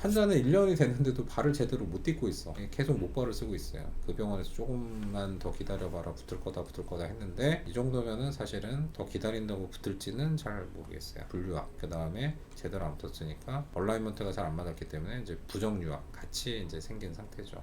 환자는 1년이 됐는데도 발을 제대로 못 딛고 있어. 계속 목발을 쓰고 있어요. 그 병원에서 조금만 더 기다려봐라, 붙을 거다 했는데 이 정도면은 사실은 더 기다린다고 붙을지는 잘 모르겠어요. 분류학, 그 다음에 제대로 안 붙었으니까 얼라이먼트가 잘 안 맞았기 때문에 이제 부정유학 같이 이제 생긴 상태죠.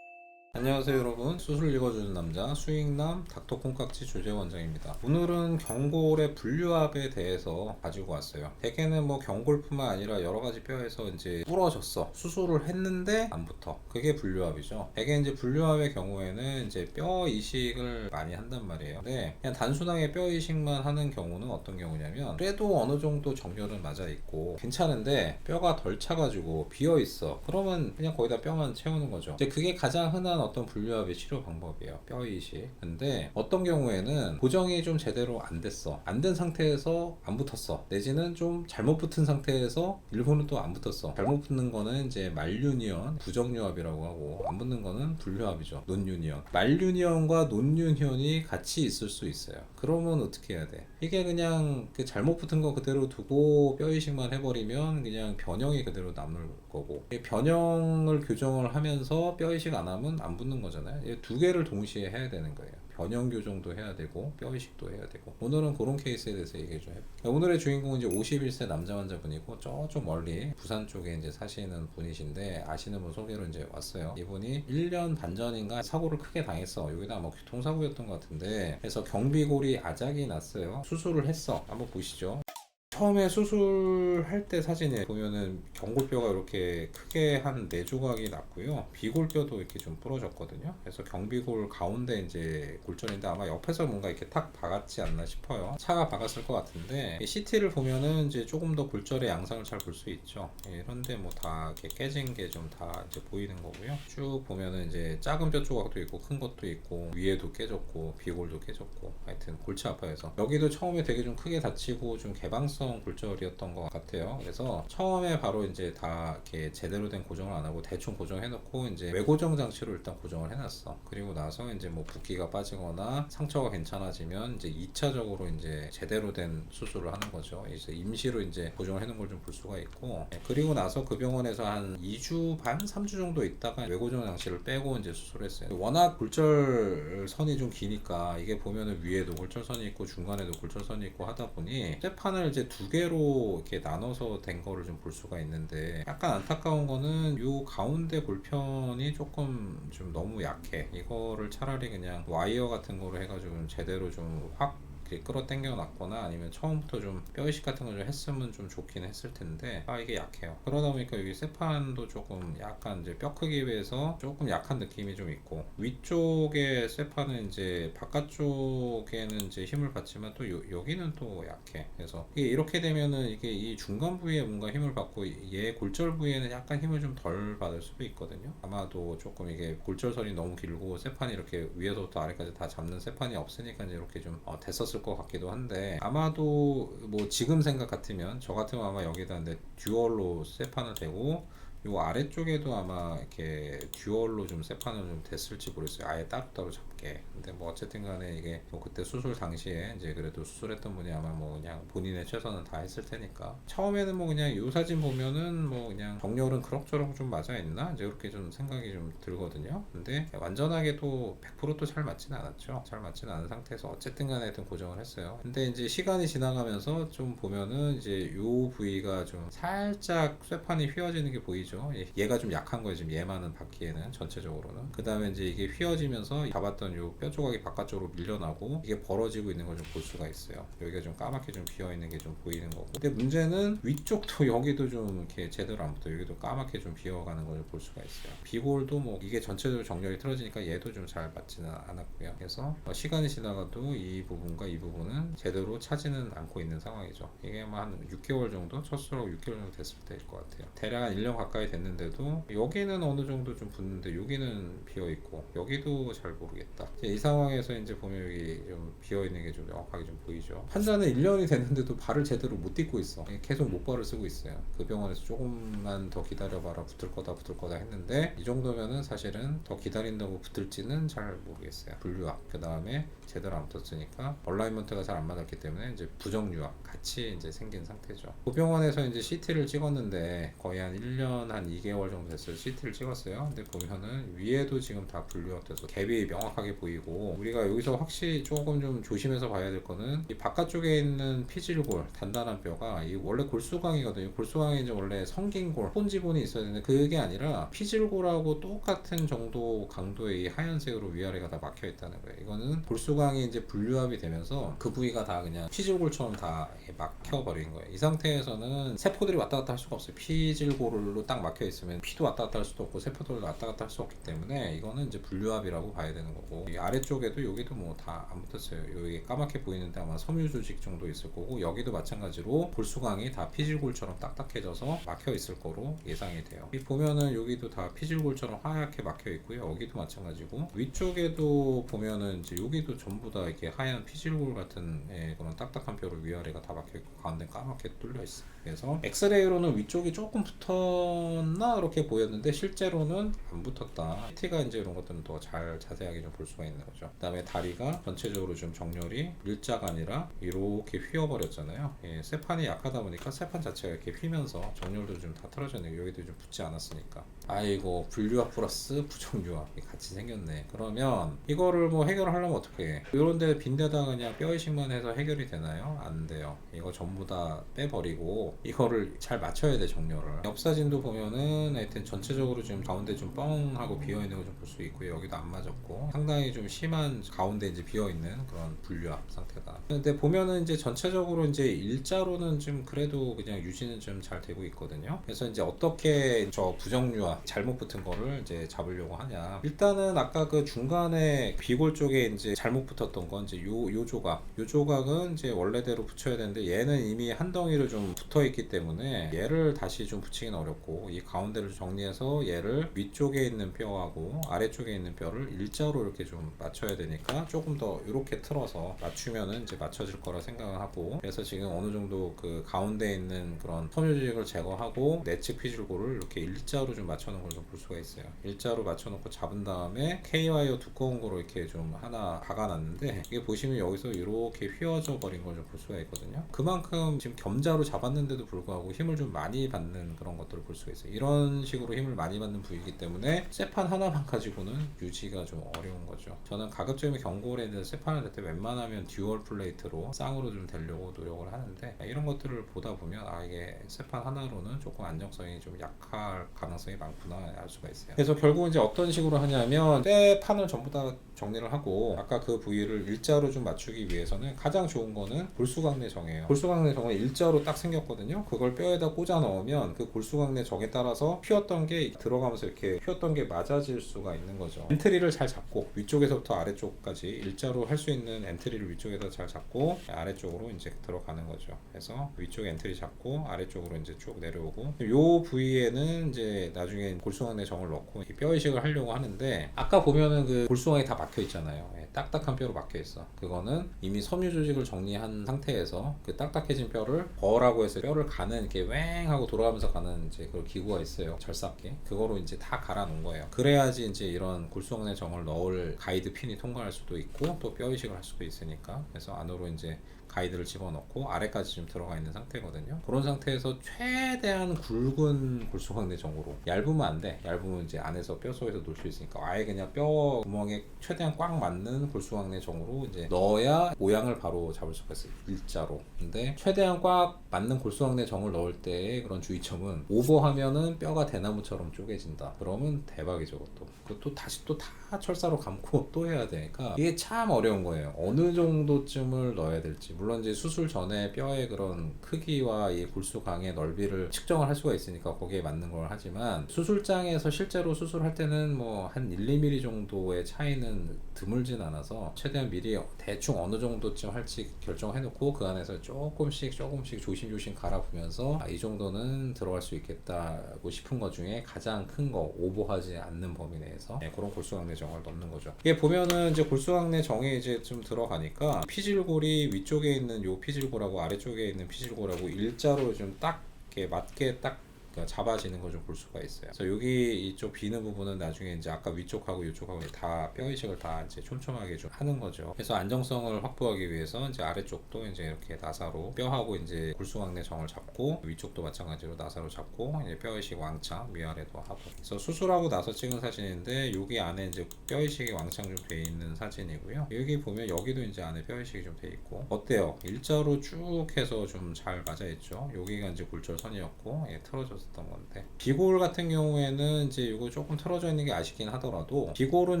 안녕하세요 여러분, 수술 읽어주는 남자 수익남 닥터 콩깍지 주제 원장입니다. 오늘은 경골의 분류압에 대해서 가지고 왔어요. 대개는 뭐 경골뿐만 아니라 여러가지 뼈에서 이제 부러졌어, 수술을 했는데 안 붙어, 그게 분류압이죠. 대개 이제 분류압의 경우에는 이제 뼈 이식을 많이 한단 말이에요. 근데 그냥 단순하게 뼈 이식만 하는 경우는 어떤 경우냐면, 그래도 어느 정도 정렬은 맞아 있고 괜찮은데 뼈가 덜 차가지고 비어 있어. 그러면 그냥 거기다 뼈만 채우는 거죠. 이제 그게 가장 흔한 어떤 분류압의 치료 방법이에요, 뼈 이식. 근데 어떤 경우에는 고정이 좀 제대로 안 됐어, 안 된 상태에서 안 붙었어, 내지는 좀 잘못 붙은 상태에서 일부는 또 안 붙었어. 잘못 붙는 거는 이제 말유니언 부정유압이라고 하고, 안 붙는 거는 분류압이죠, 논유니언. 말유니언과 논유니언이 같이 있을 수 있어요. 그러면 어떻게 해야 돼? 이게 그냥 그 잘못 붙은 거 그대로 두고 뼈 이식만 해버리면 그냥 변형이 그대로 남을 거고, 변형을 교정을 하면서 뼈 이식 안 하면 안 붙는 거잖아요. 이 두 개를 동시에 해야 되는 거예요. 변형 교정도 해야 되고 뼈 이식도 해야 되고. 오늘은 그런 케이스에 대해서 얘기 좀 해볼게요. 오늘의 주인공은 이제 51세 남자 환자분이고, 저쪽 멀리 부산 쪽에 이제 사시는 분이신데, 아시는 분 소개로 이제 왔어요. 이분이 1년 반 전인가 사고를 크게 당했어. 여기다 뭐 교통사고였던 것 같은데, 그래서 경비골이 아작이 났어요. 수술을 했어. 한번 보시죠. 처음에 수술할 때 사진에 보면은 경골뼈가 이렇게 크게 한 4조각이 났고요. 비골뼈도 이렇게 좀 부러졌거든요. 그래서 경비골 가운데 이제 골절인데, 아마 옆에서 뭔가 이렇게 탁 박았지 않나 싶어요. 차가 박았을 것 같은데, CT를 보면은 이제 조금 더 골절의 양상을 잘 볼 수 있죠. 이런데 뭐 다 이렇게 깨진 게 좀 다 이제 보이는 거고요. 쭉 보면은 이제 작은 뼈 조각도 있고 큰 것도 있고, 위에도 깨졌고 비골도 깨졌고, 하여튼 골치 아파해서 여기도 처음에 되게 좀 크게 다치고 좀 개방성 골절이었던 것 같아요. 그래서 처음에 바로 이제 다 이렇게 제대로 된 고정을 안 하고 대충 고정해놓고 이제 외고정 장치로 일단 고정을 해놨어. 그리고 나서 이제 뭐 붓기가 빠지거나 상처가 괜찮아지면 이제 2차적으로 이제 제대로 된 수술을 하는 거죠. 이제 임시로 이제 고정을 해놓은 걸 좀 볼 수가 있고, 그리고 나서 그 병원에서 한 2주 반, 3주 정도 있다가 외고정 장치를 빼고 이제 수술했어요. 워낙 골절선이 좀 기니까, 이게 보면은 위에도 골절선이 있고 중간에도 골절선이 있고 하다 보니 쇠판을 이제 2개로 이렇게 나눠서 된 거를 좀 볼 수가 있는데, 약간 안타까운 거는 요 가운데 골편이 조금 좀 너무 약해. 이거를 차라리 그냥 와이어 같은 거로 해가지고 좀 제대로 좀 확 끌어당겨 놨거나, 아니면 처음부터 좀 뼈이식 같은 걸 좀 했으면 좀 좋긴 했을 텐데, 이게 약해요. 그러다 보니까 여기 쇠판도 조금 약간 이제 뼈 크기에 비해서 조금 약한 느낌이 좀 있고, 위쪽에 쇠판은 이제 바깥쪽에는 이제 힘을 받지만 또 여기는 또 약해. 그래서 이게 이렇게 되면은 이게 이 중간 부위에 뭔가 힘을 받고, 얘 골절 부위에는 약간 힘을 좀 덜 받을 수도 있거든요. 아마도 조금 이게 골절선이 너무 길고 쇠판이 이렇게 위에서부터 아래까지 다 잡는 쇠판이 없으니까 이제 이렇게 좀 됐었을 것 같기도 한데, 아마도 뭐 지금 생각 같으면, 저 같으면 아마 여기다 근데 듀얼로 쇠판을 대고 요 아래쪽에도 아마 이렇게 듀얼로 좀 쇠판을 좀 댔을지 모르겠어요. 아예 따로따로 잡게. 근데 뭐 어쨌든 간에 이게 뭐 그때 수술 당시에 이제 그래도 수술했던 분이 아마 뭐 그냥 본인의 최선은 다 했을 테니까, 처음에는 뭐 그냥 요 사진 보면은 뭐 그냥 정렬은 그럭저럭 좀 맞아 있나? 이제 이렇게 좀 생각이 좀 들거든요. 근데 완전하게도 100%또 잘 맞지는 않았죠. 잘 맞지는 않은 상태에서 어쨌든 간에 하여튼 고정을 했어요. 근데 이제 시간이 지나가면서 좀 보면은 이제 요 부위가 좀 살짝 쇠판이 휘어지는 게 보이죠. 얘가 좀 약한 거예요, 지금 얘만은 받기에는. 전체적으로는. 그 다음에 이제 이게 휘어지면서 잡았던 요 뼈 조각이 바깥쪽으로 밀려나고 이게 벌어지고 있는 걸 좀 볼 수가 있어요. 여기가 좀 까맣게 좀 비어 있는 게 좀 보이는 거고, 근데 문제는 위쪽도 여기도 좀 이렇게 제대로 안 붙어. 여기도 까맣게 좀 비어가는 걸 볼 수가 있어요. 비골도 뭐 이게 전체적으로 정렬이 틀어지니까 얘도 좀 잘 맞지는 않았고요. 그래서 시간이 지나가도 이 부분과 이 부분은 제대로 차지는 않고 있는 상황이죠. 이게 뭐 한 6개월 정도, 첫 수술하고 6개월 정도 됐을 때일 것 같아요. 대략 한 1년 가까이 가까이 됐는데도 여기는 어느 정도 좀 붙는데 여기는 비어 있고 여기도 잘 모르겠다. 이 상황에서 이제 보면 여기 좀 비어 있는 게 좀 명확하게 좀 보이죠. 환자는 1년이 됐는데도 발을 제대로 못 딛고 있어. 계속 목발을 쓰고 있어요. 그 병원에서 조금만 더 기다려봐라, 붙을 거다 했는데 이 정도면은 사실은 더 기다린다고 붙을지는 잘 모르겠어요. 분류압, 그 다음에 제대로 안 붙었으니까 얼라이먼트가 잘 안 맞았기 때문에 이제 부정유압 같이 이제 생긴 상태죠. 그 병원에서 이제 CT를 찍었는데 거의 한 1년 한 2개월 정도 됐어요. CT를 찍었어요. 근데 보면은 위에도 지금 다 분류압돼서 갭이 명확하게 보이고, 우리가 여기서 확실히 조금 좀 조심해서 봐야 될 거는 이 바깥쪽에 있는 피질골, 단단한 뼈가 이 원래 골수강이거든요. 골수강이 이제 원래 성긴골, 혼지본이 있어야 되는데 그게 아니라 피질골하고 똑같은 정도 강도의 이 하얀색으로 위아래가 다 막혀 있다는 거예요. 이거는 골수강이 이제 분류압이 되면서 그 부위가 다 그냥 피질골처럼 다 막혀버린 거예요. 이 상태에서는 세포들이 왔다 갔다 할 수가 없어요. 피질골로 딱 막혀 있으면 피도 왔다 갔다 할 수도 없고 세포들도 왔다 갔다 할 수 없기 때문에 이거는 이제 분류압이라고 봐야 되는 거고, 이 아래쪽에도 여기도 뭐 다 안 붙었어요. 여기 까맣게 보이는데 아마 섬유 조직 정도 있을 거고, 여기도 마찬가지로 골수강이 다 피질골처럼 딱딱해져서 막혀 있을 거로 예상이 돼요. 이 보면은 여기도 다 피질골처럼 하얗게 막혀 있고요. 여기도 마찬가지고, 위쪽에도 보면은 이제 여기도 전부 다 이렇게 하얀 피질골 같은 그런 딱딱한 뼈로 위아래가 다 막혀 있고 가운데 까맣게 뚫려 있어요. 그래서 엑스레이로는 위쪽이 조금 붙었나 이렇게 보였는데 실제로는 안 붙었다. CT가 이제 이런 것들은 더 잘 자세하게 좀 볼 수가 있는 거죠. 그다음에 다리가 전체적으로 좀 정렬이 일자가 아니라 이렇게 휘어버렸잖아요. 쇠판이 약하다 보니까 쇠판 자체가 이렇게 휘면서 정렬도 좀 다 틀어졌네요. 여기도 좀 붙지 않았으니까. 아이고, 분류압 플러스 부정유압이 같이 생겼네. 그러면 이거를 뭐 해결을 하려면 어떻게 해? 이런 데 빈데다 그냥 뼈 이식만 해서 해결이 되나요? 안 돼요. 이거 전부 다 빼버리고 이거를 잘 맞춰야 돼, 정렬을. 옆 사진도 보면은 하여튼 전체적으로 지금 가운데 좀 뻥하고 비어있는 거 좀 볼 수 있고요. 여기도 안 맞았고 상당히 좀 심한 가운데 이제 비어있는 그런 분류압 상태다. 근데 보면은 이제 전체적으로 이제 일자로는 좀 그래도 그냥 유지는 좀 잘 되고 있거든요. 그래서 이제 어떻게 저 부정유압 잘못 붙은 거를 이제 잡으려고 하냐. 일단은 아까 그 중간에 비골 쪽에 이제 잘못 붙었던 건 이제 요 조각은 이제 원래대로 붙여야 되는데 얘는 이미 한 덩이로 좀 붙어 있기 때문에 얘를 다시 좀 붙이기는 어렵고, 이 가운데를 정리해서 얘를 위쪽에 있는 뼈하고 아래쪽에 있는 뼈를 일자로 이렇게 좀 맞춰야 되니까 조금 더 이렇게 틀어서 맞추면은 이제 맞춰질 거라 생각을 하고, 그래서 지금 어느 정도 그 가운데 있는 그런 섬유조직을 제거하고 내측 피질골을 이렇게 일자로 좀 맞춰놓은 걸 좀 볼 수가 있어요. 일자로 맞춰놓고 잡은 다음에 K와이어 두꺼운 거로 이렇게 좀 하나 박아놨는데, 이게 보시면 여기서 이렇게 휘어져 버린 걸 좀 볼 수가 있거든요. 그만큼 지금 겸자로 잡았는데도 불구하고 힘을 좀 많이 받는 그런 것들을 볼 수가 있어요. 이런 식으로 힘을 많이 받는 부위이기 때문에 쇠판 하나만 가지고는 유지가 좀 어려운 거죠. 저는 가급적이면 경골에 대해서 쇠판을 댈 때 웬만하면 듀얼 플레이트로 쌍으로 좀 대려고 노력을 하는데, 이런 것들을 보다 보면 이게 쇠판 하나로는 조금 안정성이 좀 약할 가능성이 많구나 알 수가 있어요. 그래서 결국 이제 어떤 식으로 하냐면 쇠판을 전부 다 정리를 하고 아까 그 부위를 일자로 좀 맞추기 위해서는 가장 좋은 거는 골수강내 정이에요. 골수강내 정은 일자로 딱 생겼거든요. 그걸 뼈에다 꽂아 넣으면 그 골수강내 정에 따라서 휘었던 게 들어가면서 이렇게 휘었던 게 맞아질 수가 있는 거죠. 엔트리를 잘 잡고 위쪽에서부터 아래쪽까지 일자로 할 수 있는 엔트리를 위쪽에다 잘 잡고 아래쪽으로 이제 들어가는 거죠. 그래서 위쪽에 엔트리 잡고 아래쪽으로 이제 쭉 내려오고, 요 부위에는 이제 나중에 골수강내 정을 넣고 뼈 이식을 하려고 하는데, 아까 보면은 그 골수강이 다 막혀 있잖아요. 딱딱한 뼈로 막혀 있어. 그거는 이미 섬유 조직을 정리한 상태에서 그 딱딱해진 뼈를 버라고 해서 뼈를 가는 이렇게 왱 하고 돌아가면서 가는 이제 그런 기구가 있어요. 절삭기. 그거로 이제 다 갈아 놓은 거예요. 그래야지 이제 이런 골수강내 정을 넣을 가이드 핀이 통과할 수도 있고 또 뼈 이식을 할 수도 있으니까. 그래서 안으로 이제 가이드를 집어넣고 아래까지 좀 들어가 있는 상태거든요. 그런 상태에서 최대한 굵은 골수강내 정으로, 얇으면 안 돼. 얇으면 이제 안에서 뼈 속에서 놀 수 있으니까 아예 그냥 뼈 구멍에 최대한 꽉 맞는 골수강내 정으로 이제 넣어야 모양을 바로 잡을 수가 있어요. 일자로. 근데 최대한 꽉 맞는 골수강내 정을 넣을 때 그런 주의점은 오버하면은 뼈가 대나무처럼 쪼개진다. 그러면 대박이죠. 그것도 다시 또 다 철사로 감고 또 해야 되니까 이게 참 어려운 거예요. 어느 정도쯤을 넣어야 될지 물론 이제 수술 전에 뼈의 그런 크기와 이 골수강의 넓이를 측정을 할 수가 있으니까 거기에 맞는 걸 하지만 수술장에서 실제로 수술할 때는 뭐 한 1, 2mm 정도의 차이는 드물진 않아서 최대한 미리 대충 어느 정도쯤 할지 결정해 놓고 그 안에서 조금씩 조심조심 갈아보면서 이 정도는 들어갈 수 있겠다고 싶은 것 중에 가장 큰 거, 오버하지 않는 범위 내에서 그런 골수강내 정을 넣는 거죠. 이게 보면은 이제 골수강내 정에 이제 좀 들어가니까 피질골이 위쪽에 있는 요 피질골하고 아래쪽에 있는 피질골하고 일자로 좀 딱 이렇게 맞게 딱 잡아지는 걸 좀 볼 수가 있어요. 그래서 여기 이쪽 비는 부분은 나중에 이제 아까 위쪽하고 이쪽하고 다 뼈 이식을 다 이제 촘촘하게 좀 하는 거죠. 그래서 안정성을 확보하기 위해서 이제 아래쪽도 이제 이렇게 나사로 뼈하고 이제 골수강내 정을 잡고 위쪽도 마찬가지로 나사로 잡고 이제 뼈 이식 왕창 위아래도 하고. 그래서 수술하고 나서 찍은 사진인데 여기 안에 이제 뼈 이식이 왕창 좀 돼 있는 사진이고요. 여기 보면 여기도 이제 안에 뼈 이식이 좀 돼 있고 어때요? 일자로 쭉 해서 좀 잘 맞아 있죠. 여기가 이제 골절선이었고 틀어졌 던 건데 비골 같은 경우에는 이제 이거 조금 틀어져 있는 게 아쉽긴 하더라도 비골은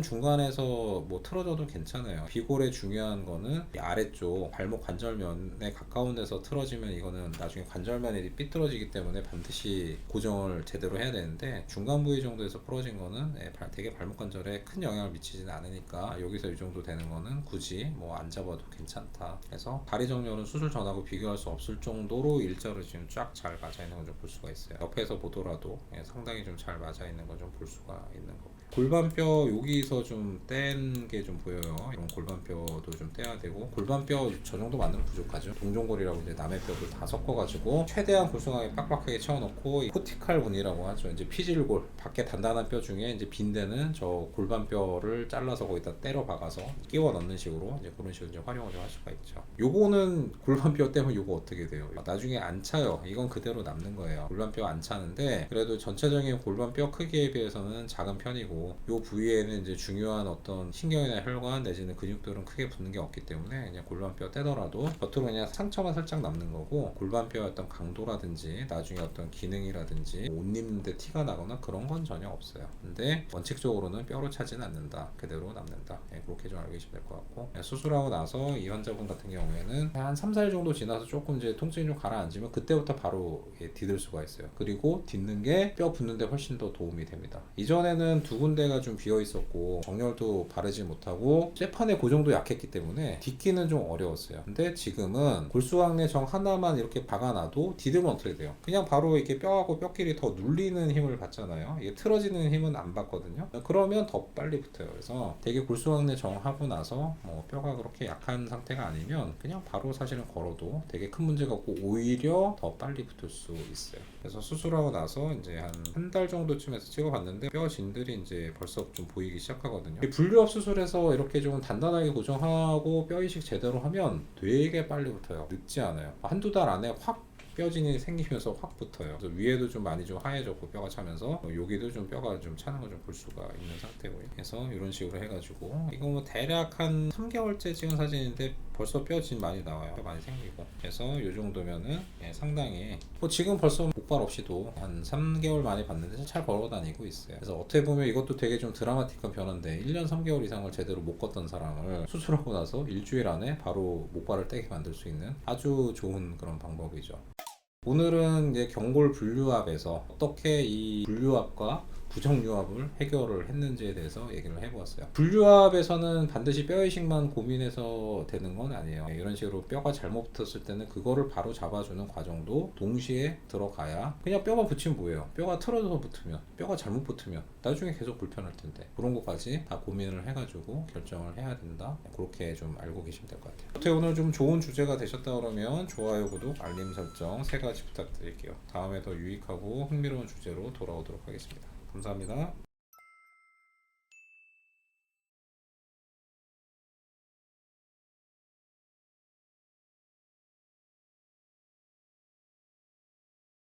중간에서 뭐 틀어져도 괜찮아요. 비골의 중요한 거는 이 아래쪽 발목 관절면에 가까운 데서 틀어지면 이거는 나중에 관절면이 삐뚤어지기 때문에 반드시 고정을 제대로 해야 되는데 중간 부위 정도에서 부러진 거는 되게 발목 관절에 큰 영향을 미치지는 않으니까 여기서 이 정도 되는 거는 굳이 뭐 안 잡아도 괜찮다. 그래서 다리 정렬은 수술 전하고 비교할 수 없을 정도로 일자로 지금 쫙 잘 맞아 있는 걸 좀 볼 수가 있어요. 옆에서 보더라도 상당히 좀 잘 맞아 있는 걸 좀 볼 수가 있는 거고요. 골반뼈 여기서 좀 뗀 게 좀 보여요. 이런 골반뼈도 좀 떼야 되고 골반뼈 저 정도 만들면 부족하죠. 동종골이라고 이제 남의 뼈를 다 섞어가지고 최대한 골수강에 빡빡하게 채워놓고 코티칼 분이라고 하죠. 이제 피질골 밖에 단단한 뼈 중에 이제 빈 데는 저 골반뼈를 잘라서 거기다 때려 박아서 끼워 넣는 식으로 이제 그런 식으로 이제 활용을 좀 할 수가 있죠. 요거는 골반뼈 떼면 요거 어떻게 돼요? 나중에 안 차요. 이건 그대로 남는 거예요. 골반뼈 안 차는데 그래도 전체적인 골반뼈 크기에 비해서는 작은 편이고 요 부위에는 이제 중요한 어떤 신경이나 혈관 내지는 근육들은 크게 붙는 게 없기 때문에 그냥 골반뼈 떼더라도 겉으로 그냥 상처만 살짝 남는 거고 골반뼈의 어떤 강도라든지 나중에 어떤 기능이라든지 옷 입는데 티가 나거나 그런 건 전혀 없어요. 근데 원칙적으로는 뼈로 차지는 않는다. 그대로 남는다. 그렇게 좀 알고 계시면 될 것 같고 수술하고 나서 이 환자분 같은 경우에는 한 3, 4일 정도 지나서 조금 이제 통증이 좀 가라앉으면 그때부터 바로 디딜 수가 있어요. 그리고 딛는 게 뼈 붙는데 훨씬 더 도움이 됩니다. 이전에는 두 군데가 좀 비어 있었고 정렬도 바르지 못하고 쇠판의 고정도 약했기 때문에 딛기는 좀 어려웠어요. 근데 지금은 골수강내 정 하나만 이렇게 박아놔도 디디면 어떻게 돼요? 그냥 바로 이렇게 뼈하고 뼈끼리 더 눌리는 힘을 받잖아요. 이게 틀어지는 힘은 안 받거든요. 그러면 더 빨리 붙어요. 그래서 되게 골수강내 정하고 나서 뭐 뼈가 그렇게 약한 상태가 아니면 그냥 바로 사실은 걸어도 되게 큰 문제가 없고 오히려 더 빨리 붙을 수 있어요. 그래서 수술하고 나서 이제 한 달 정도쯤에서 찍어봤는데 뼈 진들이 이제 벌써 좀 보이기 시작하거든요. 분류압 수술에서 이렇게 좀 단단하게 고정하고 뼈 이식 제대로 하면 되게 빨리 붙어요. 늦지 않아요. 한두 달 안에 확 뼈진이 생기면서 확 붙어요. 그래서 위에도 좀 많이 좀 하얘졌고 뼈가 차면서 여기도 좀 뼈가 좀 차는 걸 좀 볼 수가 있는 상태고요. 그래서 이런 식으로 해가지고 이거 뭐 대략 한 3개월째 찍은 사진인데 벌써 뼈진 많이 나와요. 뼈 많이 생기고. 그래서 이 정도면은 상당히 뭐 지금 벌써 목발 없이도 한 3개월 만에 봤는데 잘 걸어 다니고 있어요. 그래서 어떻게 보면 이것도 되게 좀 드라마틱한 변화인데 1년 3개월 이상을 제대로 못 걷던 사람을 수술하고 나서 일주일 안에 바로 목발을 떼게 만들 수 있는 아주 좋은 그런 방법이죠. 오늘은 이제 경골 분류압에서 어떻게 이 분류압과 부정유압을 해결을 했는지에 대해서 얘기를 해보았어요. 분류압에서는 반드시 뼈 이식만 고민해서 되는 건 아니에요. 이런 식으로 뼈가 잘못 붙었을 때는 그거를 바로 잡아주는 과정도 동시에 들어가야 그냥 뼈가 붙이면 뭐예요? 뼈가 틀어져서 붙으면 뼈가 잘못 붙으면 나중에 계속 불편할 텐데 그런 것까지 다 고민을 해가지고 결정을 해야 된다. 그렇게 좀 알고 계시면 될 것 같아요. 어떻게 오늘 좀 좋은 주제가 되셨다 그러면 좋아요, 구독, 알림 설정 3가지 부탁드릴게요. 다음에 더 유익하고 흥미로운 주제로 돌아오도록 하겠습니다. 감사합니다.